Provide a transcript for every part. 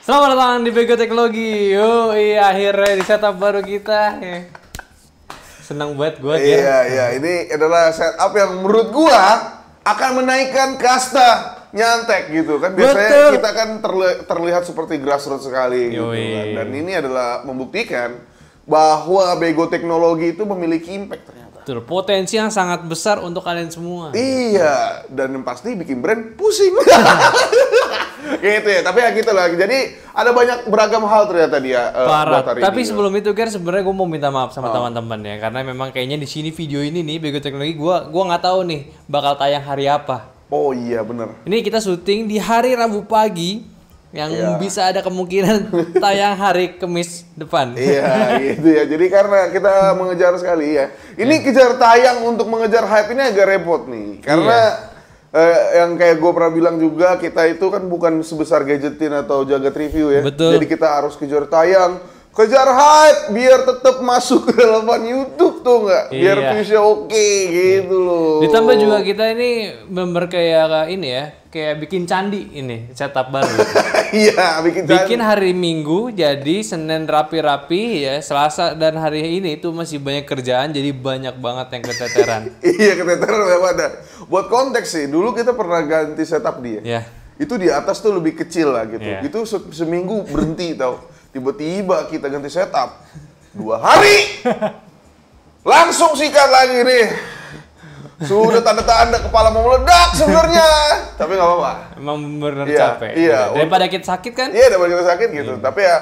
Selamat datang di Bego Teknologi. Akhirnya di setup baru kita. Senang banget gue. Iya, ini adalah setup yang menurut gua akan menaikkan kasta nyantek gitu kan. Biasanya Betul. kita kan terlihat seperti grassroots sekali gitu kan. Dan ini adalah membuktikan bahwa Bego Teknologi itu memiliki impact ternyata. Betul, potensi yang sangat besar untuk kalian semua. Iya, dan yang pasti bikin brand pusing. Gitu ya, tapi ya gitu lah. Jadi ada banyak beragam hal ternyata dia Parah. buat hari Tapi ini. sebelum itu kan sebenarnya gue mau minta maaf sama teman-teman ya, karena memang kayaknya di sini video ini nih Bego Teknologi gua nggak tahu nih bakal tayang hari apa. Oh iya bener. Ini kita syuting di hari Rabu pagi yang Iya. bisa ada kemungkinan tayang hari Kamis depan. Iya gitu ya. Jadi karena kita mengejar sekali ya. Ini kejar tayang untuk mengejar hype ini agak repot nih. Karena yang kayak gue pernah bilang juga, kita itu kan bukan sebesar gadgetin atau jagat review ya. Betul. Jadi kita harus kejar tayang, kejar hype biar tetap masuk ke relevan YouTube tuh nggak? Biar Iya. viewsnya oke gitu loh. Ditambah juga kita ini member kayak ini ya, kayak bikin candi ini setup baru. Iya Bikin hari Minggu jadi Senin rapi-rapi ya, Selasa dan hari ini itu masih banyak kerjaan jadi banyak banget yang keteteran. Iya keteteran memang ada. Buat konteks sih, dulu kita pernah ganti setup dia. Ya. Itu di atas tuh lebih kecil lah gitu. Iya. Itu seminggu berhenti tau. Tiba-tiba kita ganti setup 2 hari. Langsung sikat lagi nih. Sudah tanda-tanda kepala mau meledak sebenarnya. Tapi nggak apa-apa. Emang bener Iya, capek. iya. Daripada kita sakit kan? Iya, daripada kita sakit gitu. Tapi ya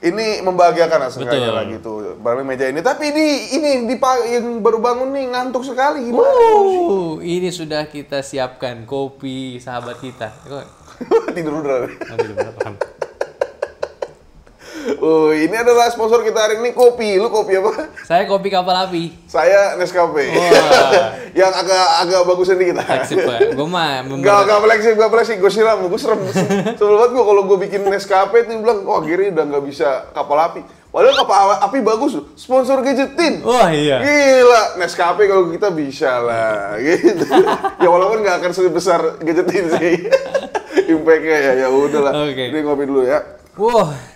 ini membahagiakan lah sengaja Betul. lah gitu. Bareng meja ini. Tapi ini yang baru bangun nih ngantuk sekali gimana? Ini sudah kita siapkan kopi sahabat kita. Tidur udah. Nanti di belakang. Ini adalah sponsor kita hari ini kopi. Lu kopi apa? Saya kopi kapal api. Saya Nescafe. Wah. Yang agak bagusan dikit. Fleksib Pak. Gue mah Gak fleksib, gue siram, gue serem. Sebelum banget gue kalau gue bikin Nescafe tuh bilang, wah akhirnya udah nggak bisa kapal api. Padahal kapal api bagus loh, sponsor gadgetin. Wah iya. Gila, Nescafe kalau kita bisa lah, gitu. Ya walaupun nggak akan sebesar gadgetin sih. Impact-nya ya udahlah. Oke. Ini ngopi dulu ya. Wah.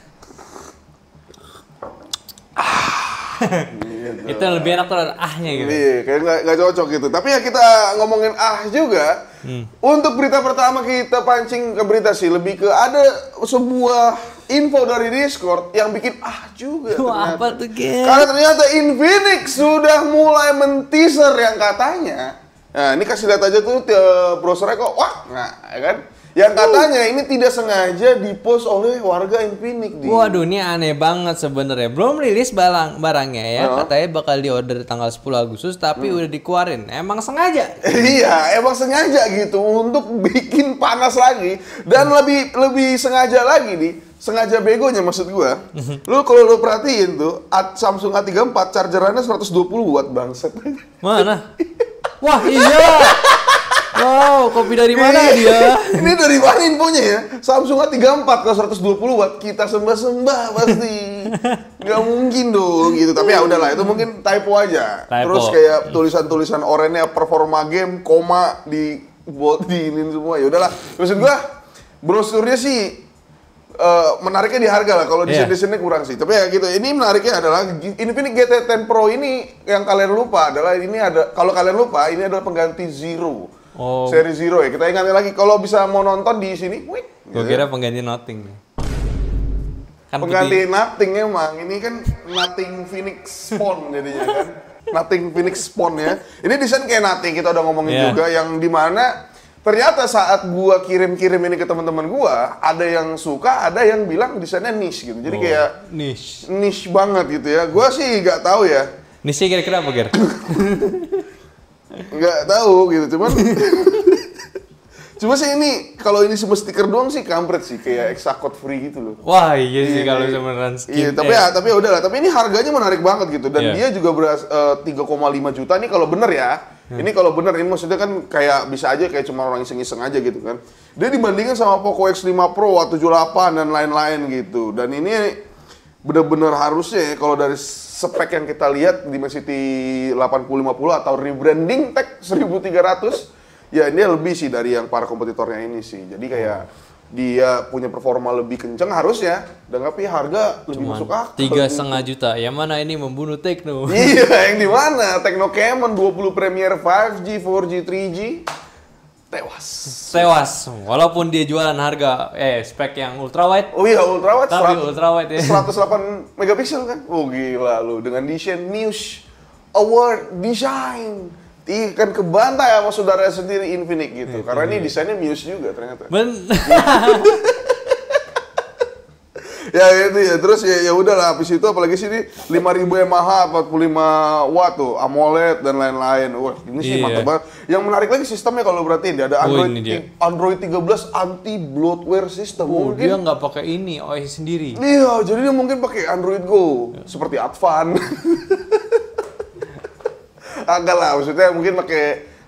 Itu yang lebih enak tuh ada ahnya gitu. Iya, kayak nggak cocok gitu. Tapi ya kita ngomongin juga. Untuk berita pertama kita pancing ke berita sih. Lebih ke ada sebuah info dari Discord yang bikin juga Wah, ternyata. apa tuh, Gen? Karena ternyata Infinix sudah mulai men-teaser yang katanya. Nah, ini kasih lihat aja tuh browsernya kok. Wah, nah, ya kan? Yang katanya ini tidak sengaja di-post oleh warga Infinix. Waduh, ini aneh banget sebenarnya. Belum rilis barangnya ya. Katanya bakal diorder tanggal 10 Agustus tapi udah dikeluarin. Emang sengaja? Iya, emang sengaja gitu untuk bikin panas lagi dan lebih sengaja lagi nih. Sengaja begonya maksud gua. Lu kalau lu perhatiin tuh Samsung A34 chargerannya 120 watt bangset. Mana? Wah, iya. Wow, kopi dari mana dia? Ini dari mana infonya ya? Samsung A34 kalau 120 watt kita sembah-sembah pasti. Nggak mungkin dong gitu. Tapi ya udahlah, itu mungkin typo aja. Typo. Terus kayak tulisan-tulisan oranye performa game, koma diinin semua. Ya udahlah. Maksud gua brosurnya sih menariknya di harga lah. Kalau desain-desainnya kurang sih. Tapi ya gitu. Ini menariknya adalah Infinix GT10 Pro ini yang kalian lupa adalah kalau kalian lupa ini adalah pengganti Zero. Oh, Seri Zero ya. Kita ingatnya lagi kalau bisa mau nonton di sini, wih. gue kira pengganti Nothing. Kan Pengganti Nothing emang. Ini kan Nothing Phoenix Spawn jadinya kan. Nothing Phoenix Spawn ya. Ini desain kayak Nothing, kita udah ngomongin juga yang dimana ternyata saat gua kirim-kirim ini ke teman-teman gua, ada yang suka, ada yang bilang desainnya niche gitu. Jadi kayak niche banget gitu ya. Gua sih nggak tahu ya. Niche kira-kira apa, Ger? Nggak tahu gitu, cuma sih ini kalau ini cuma stiker doang sih kampret sih, kayak Exacode free gitu loh. Wah, iya sih kalau beneran skin. Iya, tapi ya udahlah. Tapi ini harganya menarik banget gitu dan dia juga 3,5 juta nih kalau bener ya. Ini kalau bener ini maksudnya kan kayak bisa aja kayak cuma orang iseng-iseng aja gitu kan. Dia dibandingkan sama Poco X5 Pro, A78 dan lain-lain gitu. Dan ini bener-bener harusnya ya, kalau dari spek yang kita lihat Dimensity 8050 atau rebranding tag 1300 ya ini lebih sih dari yang para kompetitornya ini sih. Jadi kayak dia punya performa lebih kenceng harusnya, dan tapi harga lebih masuk akal. 3,5 juta. Yang mana ini membunuh Tecno? Iya, yang di mana? Tecno Camon 20 Premier 5G, 4G, 3G tewas. Walaupun dia jualan harga spek yang ultrawide. Oh iya, ultrawide. Tapi ultrawide ya. 108 megapiksel kan? Oh gila lu, dengan desain Muse Award Design. Kan kebantai sama saudara sendiri Infinix gitu. Karena ini desainnya Muse juga ternyata. Ya itu ya, terus ya udahlah, habis itu apalagi sini 5000 mAh 45 watt tuh, AMOLED dan lain-lain. Wah, ini sih mantap banget. Yang menarik lagi sistemnya kalau berarti dia ada Android 13 anti bloatware system. Dia nggak pakai ini OS sendiri. Iya, jadi dia mungkin pakai Android Go seperti Advan. Agak lah, maksudnya mungkin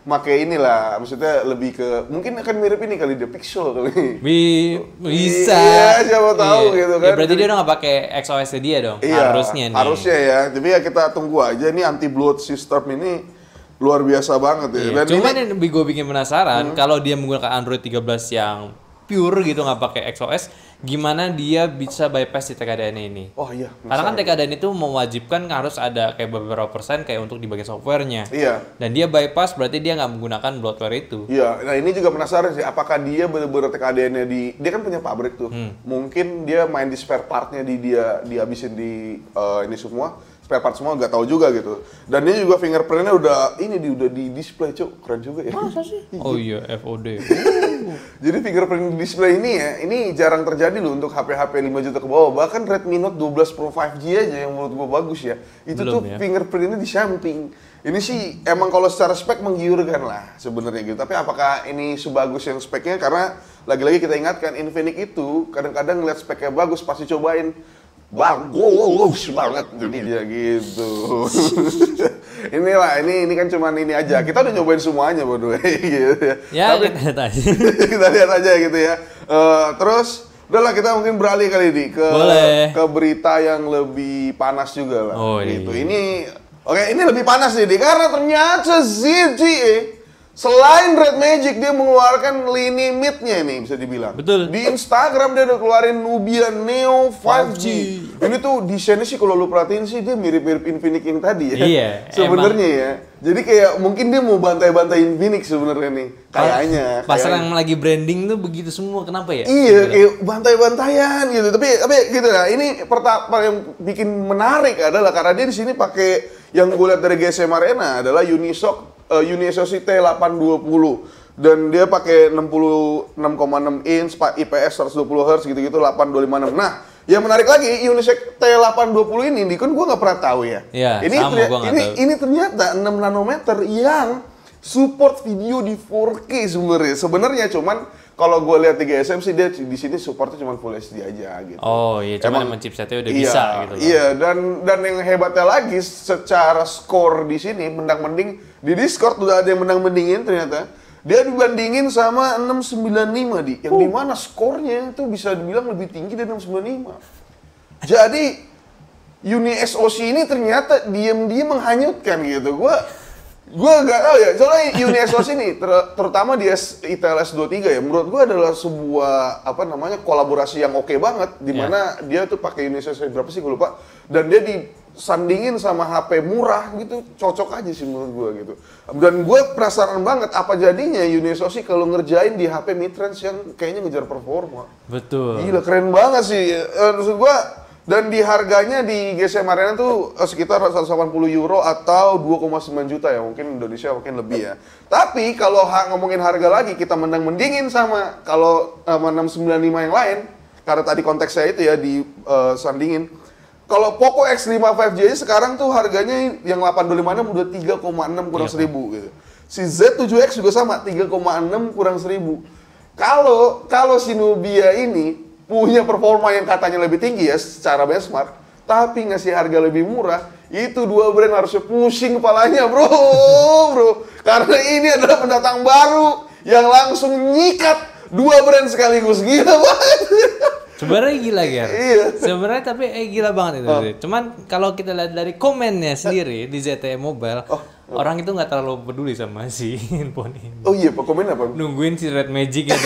pakai inilah, maksudnya lebih ke mungkin akan mirip ini kali dia Pixel kali. Bisa. Iya, siapa tahu gitu kan. Ya, berarti dia udah nggak pakai XOS dia dong. Iya, harusnya nih. Harusnya ya. Tapi ya kita tunggu aja nih anti bloat system ini luar biasa banget ya. Iya. Dan cuman ini, yang gue bikin penasaran kalau dia menggunakan Android 13 yang pure gitu nggak pakai XOS, gimana dia bisa bypass di TKDN ini? Oh iya. Karena kan TKDN itu mewajibkan harus ada kayak beberapa persen kayak untuk di bagian softwarenya. Iya. Dan dia bypass berarti dia nggak menggunakan bloatware itu. Iya. Nah ini juga penasaran sih, apakah dia bener-bener TKDN-nya dia kan punya pabrik tuh. Mungkin dia main di spare part-nya dia dihabisin di ini semua. Spare part semua nggak tahu juga gitu. Dan dia juga fingerprint-nya udah di display, Cuk. Keren juga ya. Masa sih? Oh iya, FOD. Jadi fingerprint display ini ya, ini jarang terjadi loh untuk HP-HP 5 juta ke bawah. Bahkan Redmi Note 12 Pro 5G aja yang menurut gua bagus ya. Itu belum, tuh ya? Fingerprint-nya di samping. Ini sih emang kalau secara spek menggiurkan lah sebenarnya gitu. Tapi apakah ini sebagus yang speknya? Karena lagi-lagi kita ingatkan Infinix itu kadang-kadang ngeliat speknya bagus pasti cobain. Bagus banget jadi dia gitu. ini kan cuman ini aja. Kita udah nyobain semuanya bodoh gitu ya. Ya, tapi kita lihat aja. Kita lihat aja gitu ya. Terus udahlah kita mungkin beralih kali ini ke berita yang lebih panas juga lah. Oh, gitu. Ini lebih panas nih karena ternyata ZTE selain Red Magic dia mengeluarkan lini mid-nya nih bisa dibilang. Betul. Di Instagram dia udah keluarin Nubia Neo 5G. Ini tuh desainnya sih kalau lu perhatiin sih dia mirip-mirip Infinix yang tadi ya. Iya. Sebenarnya ya. Jadi kayak mungkin dia mau bantai-bantai Infinix sebenarnya nih. Kayaknya. Pasar yang lagi branding tuh begitu semua. Kenapa ya? Iya, kayak bantai-bantaian gitu. Tapi gitu lah. Ini pertama yang bikin menarik adalah karena dia di sini pakai yang gue lihat dari GSM Arena adalah Unisoc T820 dan dia pakai 66,6 inch, IPS 120 Hz gitu-gitu 8256. Nah, yang menarik lagi Unisoc T820 ini kan gue nggak pernah tahu ya. Iya, ini ternyata 6 nanometer yang support video di 4K sebenarnya cuman kalau gue lihat di GSM sih dia di sini supportnya cuma Full HD aja gitu. Oh iya, cuma emang chipsetnya udah bisa gitu. Iya, dan yang hebatnya lagi secara skor di sini mending di Discord udah ada yang mending-mendingin ternyata. Dia dibandingin sama 695 yang dimana skornya itu bisa dibilang lebih tinggi dari 695. Jadi UniSoC ini ternyata diam-diam menghanyutkan gitu. Gue nggak tahu ya, soalnya UniSoC ini terutama di ITLS 23 ya, menurut gue adalah sebuah kolaborasi yang oke banget, dimana dia tuh pakai UniSoC berapa sih gue lupa, dan dia disandingin sama HP murah gitu, cocok aja sih menurut gue gitu. Dan gue penasaran banget apa jadinya UniSoC kalau ngerjain di HP mid-range yang kayaknya ngejar performa. Betul. Gila keren banget sih, maksud gue. Dan di harganya di GSM Arena tuh sekitar 180 euro atau 2,9 juta ya, mungkin Indonesia mungkin lebih ya. Tapi kalau ngomongin harga lagi, kita mendingin sama kalau 695 yang lain, karena tadi konteks saya itu ya di sandingin. Kalau Poco X5 5G sekarang tuh harganya yang 825 udah 3,6 kurang 1000 gitu. Si Z7X juga sama, 3,6 kurang 1000. Kalau si Nubia ini punya performa yang katanya lebih tinggi ya secara benchmark, tapi ngasih harga lebih murah, itu dua brand harusnya pusing kepalanya bro. Karena ini adalah pendatang baru yang langsung nyikat dua brand sekaligus, gila banget. Sebenarnya gila Ger. Iya. Sebenarnya tapi gila banget itu. Cuman kalau kita lihat dari komennya sendiri di ZTE Mobile, orang itu nggak terlalu peduli sama si handphone ini. Oh iya, komen apa? Nungguin si Red Magic ya.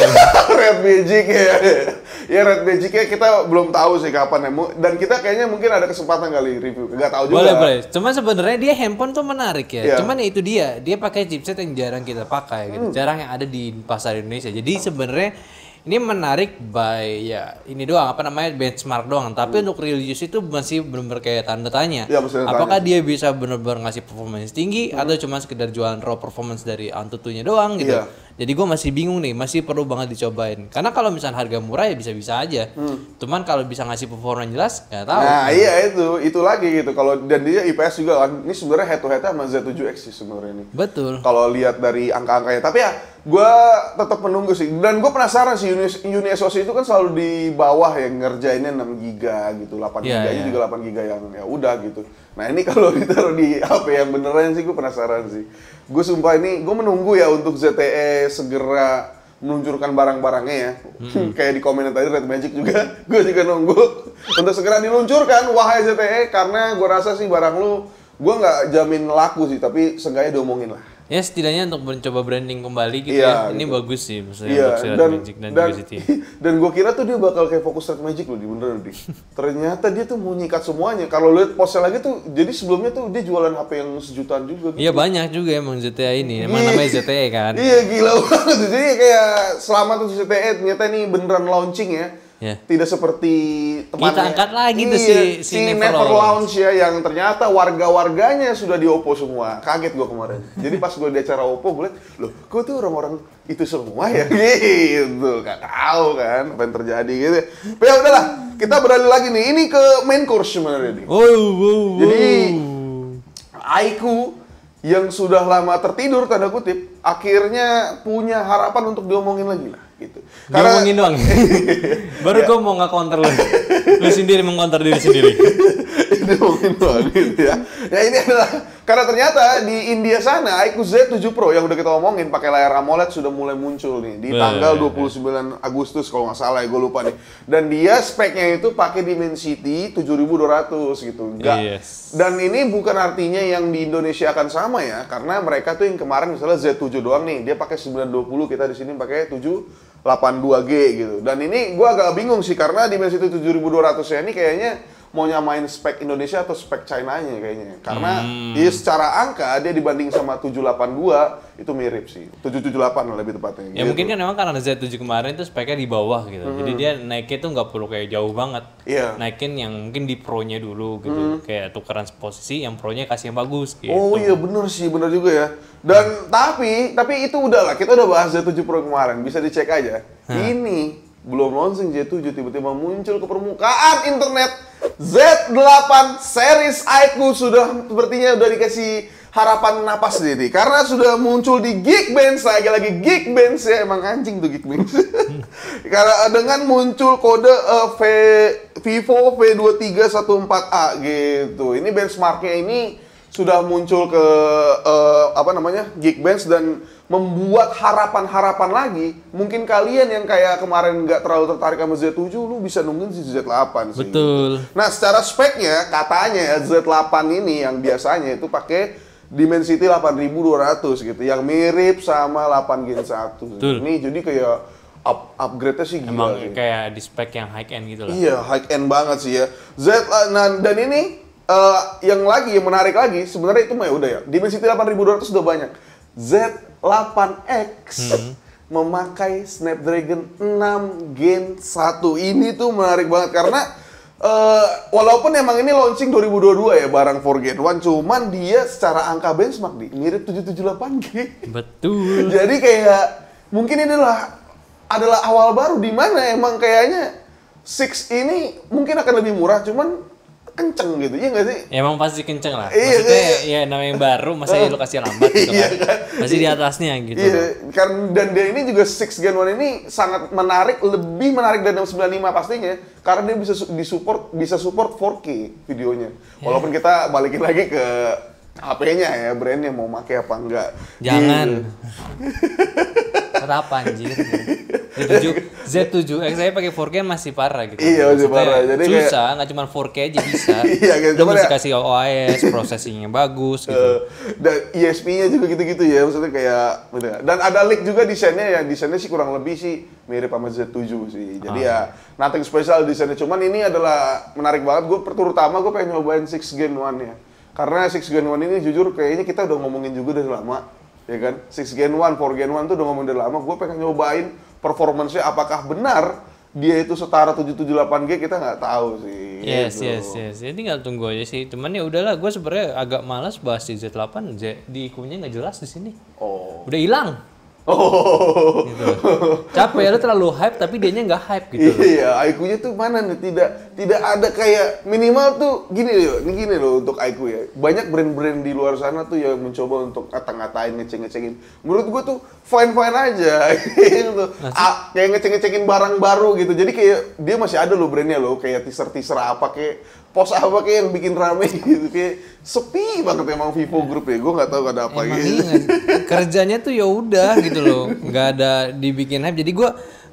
Red Magic ya. Ya Red Magic-nya kita belum tahu sih kapan ya. Dan kita kayaknya mungkin ada kesempatan kali review. Nggak tahu juga. Boleh. Cuman sebenarnya dia handphone tuh menarik ya. Iya. Cuman ya itu dia pakai chipset yang jarang kita pakai gitu. Jarang yang ada di pasar Indonesia. Jadi sebenarnya ini menarik by ya ini doang benchmark doang. Tapi untuk real use itu masih benar-benar kayak tanda tanya. Ya, apakah dia bisa benar-benar ngasih performance tinggi atau cuma sekedar jualan raw performance dari Antutunya doang gitu. Iya. Jadi gue masih bingung nih, masih perlu banget dicobain. Karena kalau misalnya harga murah ya bisa-bisa aja. Cuman kalau bisa ngasih performa yang jelas nggak tahu. Nah iya itu lagi gitu. Kalau dan dia IPS juga kan. Ini sebenarnya head to head sama Z7X sih sebenarnya ini. Betul. Kalau lihat dari angka-angkanya. Tapi ya gue tetap menunggu sih. Dan gue penasaran sih Uni SoC itu kan selalu di bawah yang ngerjainnya 6 giga gitu. 8 giganya juga 8 giga yang ya udah gitu. Nah ini kalau ditaruh di HP yang beneran sih gue penasaran sih. Gue sumpah ini gue menunggu ya untuk ZTE segera meluncurkan barang-barangnya ya. Kayak di komen tadi Red Magic juga, gue juga nunggu untuk segera diluncurkan wahai ZTE karena gue rasa sih barang lu gue nggak jamin laku sih tapi seenggaknya diomongin lah. Ya setidaknya untuk mencoba branding kembali gitu Iya, ya. Ini gitu. bagus sih maksudnya Iya, untuk si Red Magic dan juga ZTE. Dan gue kira tuh dia bakal kayak fokus Red Magic loh, beneran di. Ternyata dia tuh mau nyikat semuanya. Kalau lihat postnya lagi tuh, jadi sebelumnya tuh dia jualan HP yang sejutaan juga. Gitu. Iya banyak juga emang ZTE ini. Emang namanya ZTE kan. Iya gila banget. Jadi kayak selamat untuk ZTE, ternyata ini beneran launching ya. Yeah. Tidak seperti temannya. Kita angkat lagi tuh si Never Launch ya, yang ternyata warga-warganya sudah di Oppo semua. Kaget gue kemarin. Jadi pas gue di acara Oppo, gue liat, loh kok tuh orang-orang itu semua ya? Gitu, gak tahu kan apa yang terjadi gitu. Tapi ya udahlah, kita beralih lagi nih. Ini ke main course sebenarnya nih. Jadi Aiku yang sudah lama tertidur tanda kutip, akhirnya punya harapan untuk diomongin lagi lah. Gitu. Ngomongin doang. Baru gue mau nggak counter lu. Lu sendiri mengcounter diri sendiri. Ngomongin doang gitu ya. Ya ini adalah karena ternyata di India sana Aiku Z7 Pro yang udah kita omongin pakai layar AMOLED sudah mulai muncul nih di tanggal 29 Agustus kalau nggak salah ya, gue lupa nih. Dan dia speknya itu pakai Dimensity 7200 gitu. Dan ini bukan artinya yang di Indonesia akan sama ya, karena mereka tuh yang kemarin misalnya Z7 doang nih, dia pakai 920, kita di sini pakai 782G gitu. Dan ini gue agak bingung sih karena Dimensity 7200 ya ini kayaknya mau nyamain spek Indonesia atau spek China-nya kayaknya. Karena dia secara angka dia dibanding sama 782 itu mirip sih. 778 lah lebih tepatnya. Ya gitu. mungkin kan memang karena Z7 kemarin itu speknya di bawah gitu. Jadi dia naiknya tuh nggak perlu kayak jauh banget. Iya. Naikin yang mungkin di Pro-nya dulu gitu. Kayak tukeran posisi yang Pro-nya kasih yang bagus gitu. Oh iya bener sih, bener juga ya. Dan tapi itu udahlah, kita udah bahas Z7 Pro kemarin, bisa dicek aja. Ini belum launching Z7 tiba-tiba muncul ke permukaan internet. Z8 series Aiku sudah sepertinya udah dikasih harapan napas nih, karena sudah muncul di Geekbench, lagi Geekbench ya, emang anjing tuh Geekbench. Karena dengan muncul kode Vivo V2314A gitu. Ini benchmarknya ini sudah muncul ke Geekbench dan membuat harapan-harapan lagi. Mungkin kalian yang kayak kemarin nggak terlalu tertarik sama Z7, lu bisa nungguin si Z8 sih. Betul. Gitu. Nah, secara speknya katanya Z8 ini yang biasanya itu pakai Dimensity 8200 gitu, yang mirip sama 8 Gen 1. Ini jadi kayak upgrade-nya sih gila. Emang sih. kayak di spek yang high end gitu lah. Iya, high end banget sih ya. Dan ini yang menarik lagi sebenarnya itu mah ya udah ya. Dimensity 8200 udah banyak. Z8X memakai Snapdragon 6 Gen 1. Ini tuh menarik banget karena walaupun emang ini launching 2022 ya barang 4 Gen 1, cuman dia secara angka benchmark mirip 778G. Betul. Jadi kayak mungkin ini adalah awal baru di mana emang kayaknya 6 ini mungkin akan lebih murah, cuman kenceng gitu, iya nggak sih? Ya, emang pasti kenceng lah. Maksudnya ya namanya yang baru, masa lu kasih lambat gitu kan? Masih di atasnya gitu. Iya, dan dia ini juga 6 Gen 1 ini sangat menarik, lebih menarik dari 695 pastinya, karena dia bisa support 4K videonya. Walaupun kita balikin lagi ke HP-nya ya, brandnya mau pakai apa enggak. Jangan. Gitu. Kenapa anjir? Z7X saya pakai 4K masih parah gitu. Iya, masih Maksudnya parah. Jadi susah, nggak cuma 4K aja bisa. Iya, gitu. Lu Cuman mesti ya- kasih OIS, processing-nya bagus gitu. Dan ISP-nya juga gitu-gitu ya, maksudnya kayak gitu. Dan ada leak juga desainnya, ya desainnya sih kurang lebih sih mirip sama Z7 sih. Jadi ya nothing special desainnya, cuman ini adalah menarik banget. Gue terutama gue pengen nyobain 6 Gen 1 ya. Karena 6 Gen 1 ini jujur kayaknya kita udah ngomongin juga dari lama, ya kan? 6 Gen 1, 4 Gen 1 tuh udah ngomongin dari lama. Gue pengen nyobain performance-nya apakah benar dia itu setara 778G, kita nggak tahu sih. Yes, gitu. yes. Jadi tinggal tunggu aja sih. Cuman ya udahlah, gue sebenarnya agak malas bahas di Z8, di IQ-nya nggak jelas di sini. Oh. Udah hilang. Oh. Gitu. Capek lu terlalu hype tapi dianya nggak hype gitu. Iya, IQ-nya tuh mana nih? Tidak ada kayak minimal tuh gini loh untuk IQ ya. Banyak brand-brand di luar sana tuh yang mencoba untuk ngata-ngatain, ngeceng-ngecengin. Menurut gua tuh fine-fine aja gitu. Kayak ngeceng-ngecengin barang baru gitu. Jadi kayak dia masih ada loh brandnya loh, kayak teaser-teaser apa kayak pos apa kayak yang bikin rame gitu, kayak sepi banget emang Vivo Group ya. Gue nggak tahu ada apa Emang gitu. iya, kerjanya tuh ya udah gitu loh, nggak ada dibikin hype. Jadi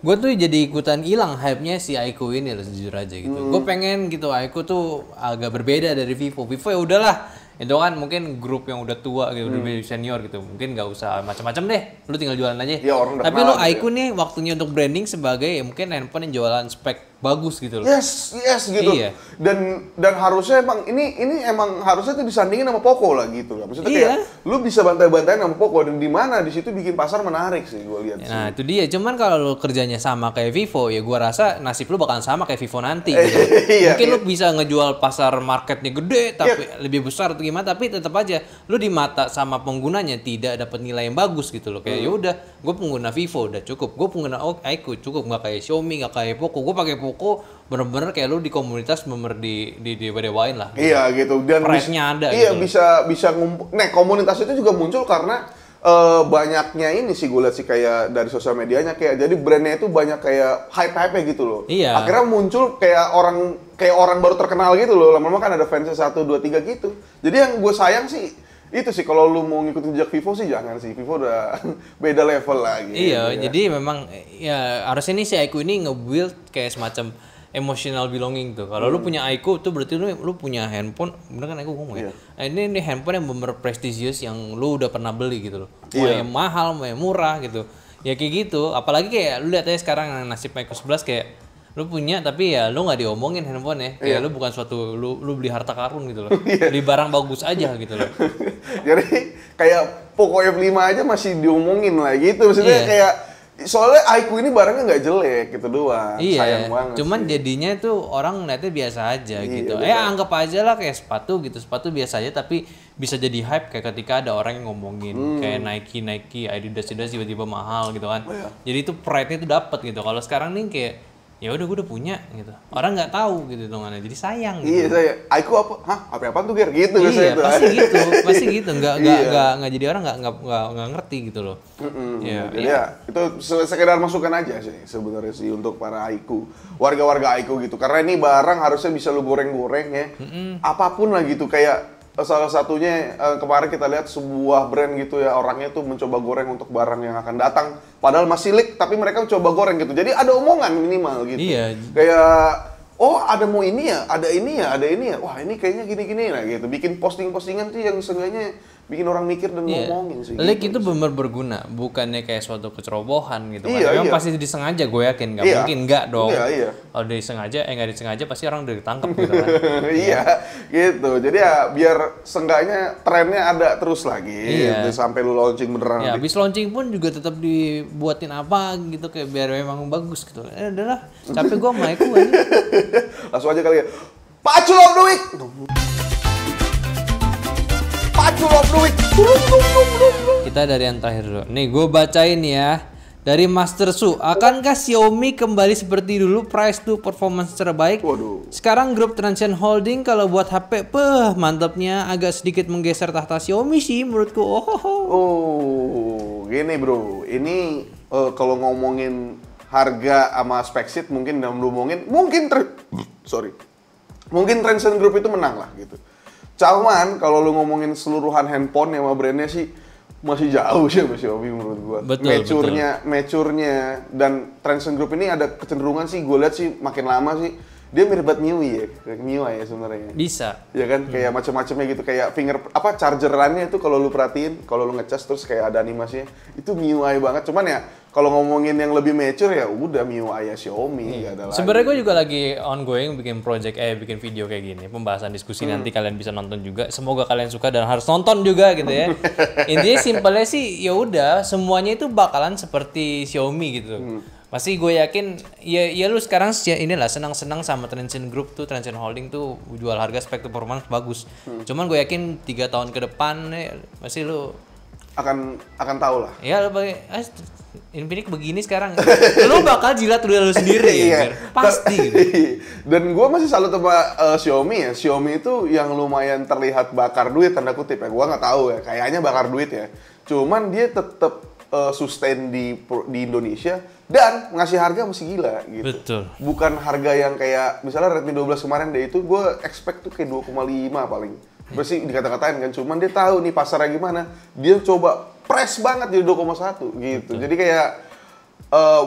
gue tuh jadi ikutan hilang hype-nya si Aiko ini loh, jujur aja gitu. Gue pengen gitu Aiko tuh agak berbeda dari Vivo. Vivo ya udahlah, itu kan mungkin grup yang udah tua gitu, udah senior gitu. Mungkin nggak usah macam-macam deh, lu tinggal jualan aja. Ya, orang udah Tapi kenal lu aja Aiko nih waktunya untuk branding sebagai ya mungkin handphone yang jualan spek bagus gitu loh. Yes gitu. Iya. Dan harusnya emang ini emang harusnya tuh disandingin sama Poco lah gitu lah. Maksudnya Iya. kayak lu bisa bantai-bantain sama Poco, dan di mana di situ bikin pasar menarik sih gue lihat sih. Nah itu dia, cuman kalau lu kerjanya sama kayak Vivo, ya gua rasa nasib lu bakalan sama kayak Vivo nanti gitu. Iya, Mungkin iya. lu bisa ngejual pasar marketnya gede, tapi lebih besar atau gimana, tapi tetap aja lu di mata sama penggunanya tidak dapat nilai yang bagus gitu loh. Kayak ya udah, gue pengguna Vivo udah cukup, gue pengguna Aiko cukup, nggak kayak Xiaomi, nggak kayak Poco. Gue pakai Poco bener-bener kayak lu di komunitas bener di dewa-dewain lah. Iya gitu. Dan Pride-nya ada iya, gitu. bisa ngumpul. Nah, komunitas itu juga muncul karena banyaknya ini sih gue lihat sih kayak dari sosial medianya, kayak jadi brandnya itu banyak kayak hype-hype gitu loh. Iya. Akhirnya muncul kayak orang baru terkenal gitu loh. Lama-lama kan ada fansnya 1, 2, 3 gitu. Jadi yang gue sayang sih itu sih, kalau lu mau ngikutin jejak Vivo sih jangan sih. Vivo udah beda level lagi. Iya, gitu ya. jadi memang ya harusnya nih si Aiko ini nge-build kayak semacam emotional belonging tuh. Kalau lu punya Aiko tuh berarti lu punya handphone, bener kan Aiko ngomong ya? Iya. Nah, ini handphone yang bener prestisius yang lu udah pernah beli gitu loh. Mau Iya. yang mahal, mau yang murah gitu. Ya kayak gitu, apalagi kayak lu lihat aja sekarang nasib Aiko 11 kayak lu punya tapi ya lu nggak diomongin handphone ya. Kayak Iya. lu bukan suatu lu beli harta karun gitu loh. Beli barang bagus aja gitu loh. Jadi kayak Poco F5 aja masih diomongin lah gitu. Maksudnya Iya. kayak soalnya Aiko ini barangnya nggak jelek gitu doang. Iya, Sayang banget. cuman sih. jadinya tuh orang ngeliatnya biasa aja Iya, gitu. bener. Anggap aja lah kayak sepatu gitu, sepatu biasa aja tapi bisa jadi hype kayak ketika ada orang yang ngomongin kayak Nike, Adidas tiba-tiba mahal gitu kan. Iya. Jadi itu pride-nya tuh dapat gitu. Kalau sekarang nih kayak ya udah gue udah punya gitu. Orang nggak tahu gitu dongannya. Jadi sayang Iya, gitu. saya Aiko apa? Hah, apa-apaan tuh Ger? Gitu Iya, biasanya tuh. pasti gitu, pasti gitu. Nggak Iya. jadi orang nggak ngerti gitu loh. Iya, Jadi ya, itu sekedar masukan aja sih sebenarnya sih untuk para Aiko, warga-warga Aiko gitu. Karena ini barang harusnya bisa lu goreng-goreng ya. Apapun lah gitu, kayak salah satunya kemarin kita lihat sebuah brand gitu ya, orangnya tuh mencoba goreng untuk barang yang akan datang. Padahal masih leak, tapi mereka mencoba goreng gitu. Jadi ada omongan minimal gitu. Iya. Kayak oh ada mau ini ya, ada ini ya, ada ini ya. Wah ini kayaknya gini-gini lah gitu. Bikin posting-postingan tuh yang seenggaknya bikin orang mikir dan Iya. ngomongin sih. Leak gitu. itu benar berguna, bukannya kayak suatu kecerobohan gitu Iya, kan. Memang iya. pasti disengaja, gue yakin. Nggak Iya. mungkin nggak dong. Iya, iya. Kalau nggak disengaja pasti orang udah ditangkap gitu kan. Iya, gitu. Jadi ya biar seenggaknya trennya ada terus lagi Iya. gitu, sampai lu launching beneran. Ya, habis launching pun juga tetap dibuatin apa gitu kayak biar memang bagus gitu. Udahlah, capek gue sama Eko aja. Langsung aja kali ya. Pacul of the week. Pacul of the week. Kita dari yang terakhir dulu. Nih, gue bacain ya. Dari Master Su, akankah Xiaomi kembali seperti dulu price to performance terbaik? Waduh. Sekarang grup Transsion Holding kalau buat HP, mantapnya agak sedikit menggeser tahta Xiaomi sih menurutku. Oh, gini bro. Ini kalau ngomongin harga sama spek sheet mungkin dalam ngomongin mungkin Transsion Group itu menang lah gitu. Cuman kalau lu ngomongin seluruhan handphone sama brandnya sih masih jauh sih sama Xiaomi menurut gua. Mature-nya dan Transsion Group ini ada kecenderungan sih gue lihat sih makin lama sih dia mirip banget MIUI ya, MIUI ya sebenarnya. Bisa. Ya kan kayak macam-macamnya gitu kayak chargerannya itu kalau lu perhatiin, kalau lu ngecas terus kayak ada animasinya, itu MIUI banget. Cuman ya kalau ngomongin yang lebih mature ya udah MIUI ya Xiaomi nggak ada lagi. Sebenarnya gue juga lagi ongoing bikin video kayak gini, pembahasan diskusi nanti kalian bisa nonton juga. Semoga kalian suka dan harus nonton juga gitu ya. Intinya simpelnya sih ya udah semuanya itu bakalan seperti Xiaomi gitu. Pasti gue yakin ya lu sekarang inilah senang-senang sama Transsion Group tuh, Transsion Holding tuh jual harga spek performance bagus. Cuman gue yakin 3 tahun ke depan pasti lu akan tahu lah. Ya lu pakai Infinix begini sekarang. Lu bakal jilat lu sendiri ya. Pasti gitu. Dan gue masih salut sama Xiaomi ya. Xiaomi itu yang lumayan terlihat bakar duit tanda kutip ya. Gue nggak tahu ya. Kayaknya bakar duit ya. Cuman dia tetap sustain di Indonesia dan ngasih harga masih gila gitu. Betul. Bukan harga yang kayak misalnya Redmi 12 kemarin deh itu gue expect tuh kayak 2,5 paling. Pasti dikata-katain kan, cuman dia tahu nih pasarnya gimana. Dia coba press banget jadi 2,1 gitu. Jadi kayak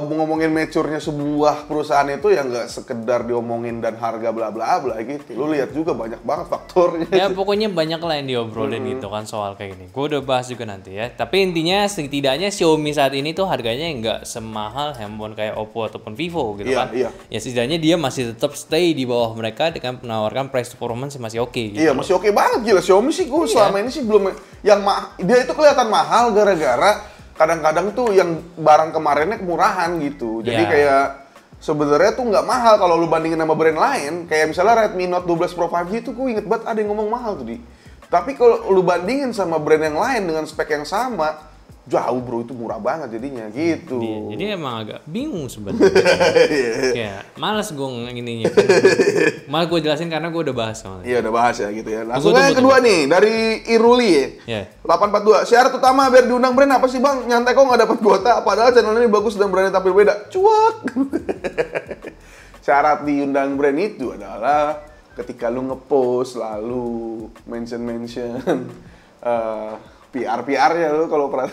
ngomongin mature-nya sebuah perusahaan itu ya nggak sekedar diomongin dan harga bla bla bla gitu. Lu lihat juga banyak banget faktornya. Ya pokoknya banyak lah yang diobrolin gitu kan soal kayak gini. Gue udah bahas juga nanti ya. Tapi intinya setidaknya Xiaomi saat ini tuh harganya nggak semahal handphone kayak Oppo ataupun Vivo gitu kan. Iya. Ya setidaknya dia masih tetap stay di bawah mereka dengan menawarkan price performance masih oke gitu. Iya, masih oke banget gila. Xiaomi sih gue selama ini sih belum yang dia itu kelihatan mahal gara-gara kadang-kadang tuh yang barang kemarinnya kemurahan gitu. Jadi kayak sebenarnya tuh nggak mahal kalau lu bandingin sama brand lain. Kayak misalnya Redmi Note 12 Pro 5G itu gue inget banget ada yang ngomong mahal tuh Tapi kalau lu bandingin sama brand yang lain dengan spek yang sama, jauh bro, itu murah banget jadinya gitu. Jadi emang agak bingung sebenarnya. Ya, males gue ngininya. Malah gue jelasin karena gue udah bahas soalnya. Iya udah bahas ya gitu ya. Langsung yang kedua nih dari Iruli ya. 842. Syarat utama biar diundang brand apa sih bang? Nyantai kok nggak dapat kuota. Padahal channel ini bagus dan brandnya tampil beda. Cuak. Syarat diundang brand itu adalah ketika lu ngepost lalu mention PR-nya lu kalau pernah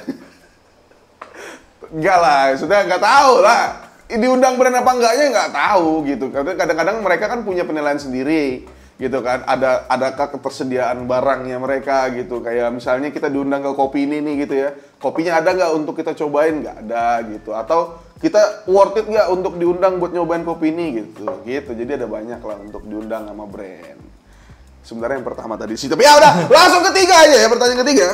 enggak lah, sudah nggak tahu lah. Diundang brand apa enggaknya nggak tahu gitu. Karena kadang-kadang mereka kan punya penilaian sendiri gitu kan. Adakah ketersediaan barangnya mereka gitu. Kayak misalnya kita diundang ke kopi ini nih gitu ya. Kopinya ada nggak untuk kita cobain? Nggak ada gitu. Atau kita worth it nggak untuk diundang buat nyobain kopi ini gitu. Jadi ada banyak lah untuk diundang sama brand. Sebenarnya yang pertama tadi sih, tapi ya udah langsung ketiga aja ya, pertanyaan ketiga.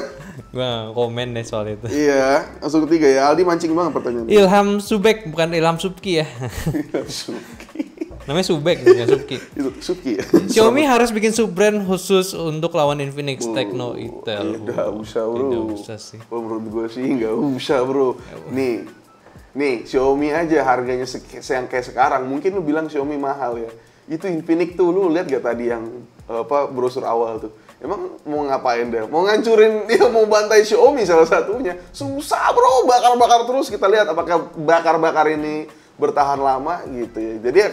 Gua komen deh soal itu. Iya, langsung ketiga ya. Aldi mancing banget pertanyaan. Ilham Subek, bukan Ilham Subki ya. Ilham Subki. Namanya Subek, bukan Subki. Itu Subki ya. Xiaomi harus bikin sub-brand khusus untuk lawan Infinix Tekno Itel. Tidak usah bro. Tidak usah sih. Menurut gue sih nggak usah bro. Nih Xiaomi aja harganya yang kayak sekarang. Mungkin lu bilang Xiaomi mahal ya. Itu Infinix tuh lu lihat gak tadi yang brosur awal tuh. Emang mau ngapain deh? Mau ngancurin dia, mau bantai Xiaomi salah satunya. Susah bro, bakar-bakar terus. Kita lihat apakah bakar-bakar ini bertahan lama gitu ya. Jadi ya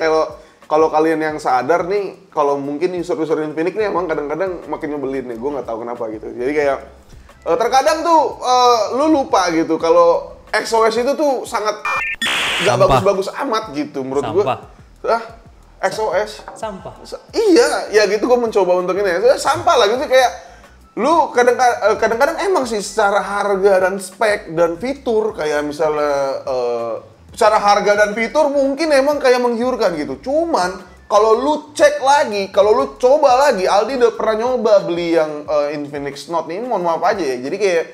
kalau kalian yang sadar nih, kalau mungkin user-user Infinix nih emang kadang-kadang makin nyebelin nih. Gue nggak tahu kenapa gitu. Jadi kayak terkadang tuh lu lupa gitu kalau XOS itu tuh sangat nggak bagus-bagus amat gitu menurut gue. XOS sampah. Iya, ya gitu gue mencoba untuk ini. Sampah lah gitu kayak lu kadang-kadang emang sih secara harga dan spek dan fitur kayak misalnya secara harga dan fitur mungkin emang kayak menggiurkan gitu. Cuman kalau lu cek lagi, kalau lu coba lagi, Aldi udah pernah nyoba beli yang Infinix Note ini, mohon maaf aja ya. Jadi kayak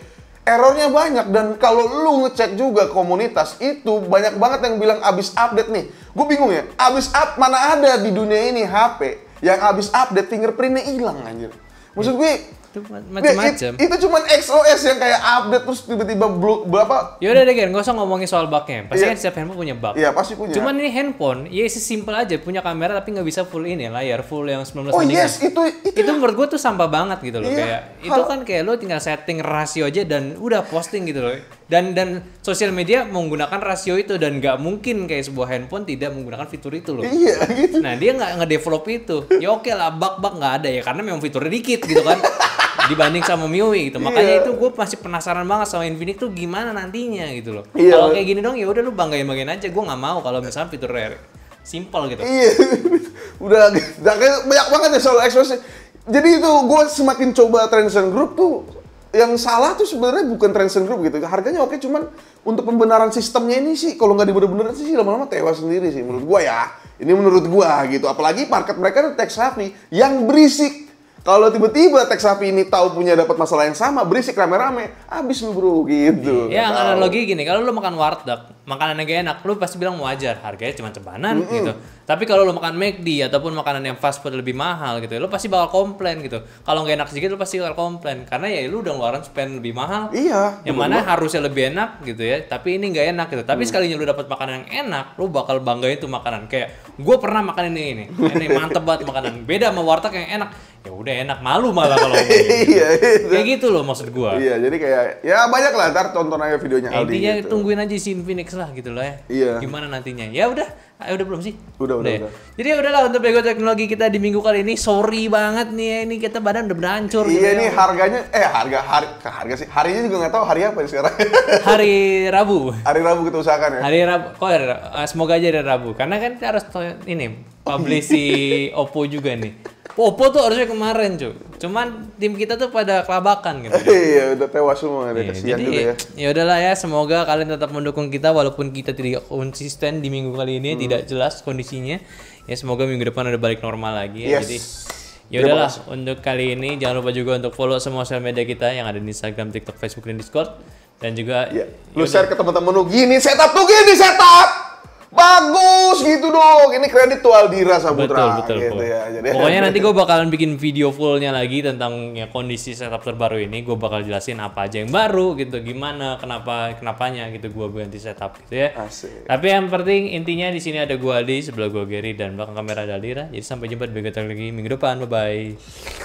errornya banyak dan kalau lu ngecek juga komunitas itu banyak banget yang bilang abis update nih. Gue bingung ya, abis mana ada di dunia ini HP yang abis update fingerprintnya hilang anjir. Maksud gue Itu macam-macam. Itu cuman XOS yang kayak update terus tiba-tiba berapa? Ya udah deh, nggak usah ngomongin soal bugnya. Pasti kan setiap handphone punya bug. Iya, pasti punya. Cuman ini handphone, ya sesimpel aja punya kamera tapi nggak bisa full ini layar full yang 19 Oh bandingan. yes, itu menurut gue tuh sampah banget gitu loh. Iya. Kayak itu kan kayak lo tinggal setting rasio aja dan udah posting gitu loh. Dan sosial media menggunakan rasio itu dan nggak mungkin kayak sebuah handphone tidak menggunakan fitur itu loh. Iya gitu. Nah dia nggak ngedevelop itu. Ya oke lah, bug nggak ada ya karena memang fiturnya dikit gitu kan. Dibanding sama MIUI gitu. Makanya itu gue masih penasaran banget sama Infinix tuh gimana nantinya gitu loh. Iya. Kalau kayak gini dong ya udah lu banggain aja. Gue nggak mau kalau misalnya fiturnya simple gitu. Iya. Udah banyak banget ya soal XOS. Jadi itu gue semakin coba Transcend Group tuh yang salah tuh sebenarnya bukan Transcend Group gitu. Harganya oke, cuman untuk pembenaran sistemnya ini sih kalau nggak dibener-benerin sih lama-lama tewas sendiri sih menurut gue ya. Ini menurut gue gitu. Apalagi market mereka tech savvy yang berisik. Kalau tiba-tiba tech savvy ini tahu punya dapat masalah yang sama, berisik rame-rame, habis lu bro gitu. Ya analogi gini, kalau lu makan warteg, makanannya gak enak, lu pasti bilang wajar, harganya cuma cebanan gitu. Tapi kalau lu makan McD ataupun makanan yang fast food lebih mahal gitu, lu pasti bakal komplain gitu. Kalau nggak enak sedikit, lu pasti bakal komplain karena ya lu udah ngeluarin spend lebih mahal. Iya. Yang mana harusnya lebih enak gitu ya, tapi ini nggak enak gitu. Tapi sekalinya lu dapat makanan yang enak, lu bakal banggain tuh makanan. Kayak gue pernah makan ini mantep banget makanan. Beda sama warteg yang enak. Ya udah enak, malu malah kalau Iya, kayak gitu loh maksud gua. Iya, jadi kayak ya banyak lah, ntar tonton aja videonya Aldi. Intinya gitu. tungguin aja si Infinix lah gitu loh ya. Iya. Gimana nantinya? Ya udah belum sih? Udah. Ya. Jadi ya udahlah untuk Bego Teknologi kita di minggu kali ini. Sorry banget nih ya, ini kita badan udah berancur. Iya gitu nih ya. harganya harga sih. Harinya juga nggak tahu hari apa nih sekarang. Hari Rabu. Hari Rabu kita usahakan ya. Hari Rabu. Semoga aja hari Rabu. Karena kan kita harus ini publish si Oppo juga nih. Oppo tuh harusnya kemarin, cuy. Cuman tim kita tuh pada kelabakan gitu. Iya, udah tewas semua, ada kasihan Jadi juga ya. ya udahlah ya, semoga kalian tetap mendukung kita walaupun kita tidak konsisten di minggu kali ini, tidak jelas kondisinya. Ya semoga minggu depan udah balik normal lagi ya. Yes. Jadi ya udahlah untuk kali ini jangan lupa juga untuk follow semua sosial media kita yang ada di Instagram, TikTok, Facebook, dan Discord. Dan juga Iya. Lu share ke teman-teman lu, gini setup. Bagus gitu dong. Ini kredit tuh Aldira Saputra. betul. Gitu ya. Jadi, pokoknya nanti gue bakalan bikin video fullnya lagi tentang ya, kondisi setup terbaru ini. Gue bakal jelasin apa aja yang baru gitu, gimana, kenapanya gitu gue ganti setup gitu ya. Asik. Tapi yang penting intinya di sini ada gue Aldi, sebelah gue Gary, dan belakang kamera ada Aldira. Jadi sampai jumpa di Bego Teknologi minggu depan. Bye bye.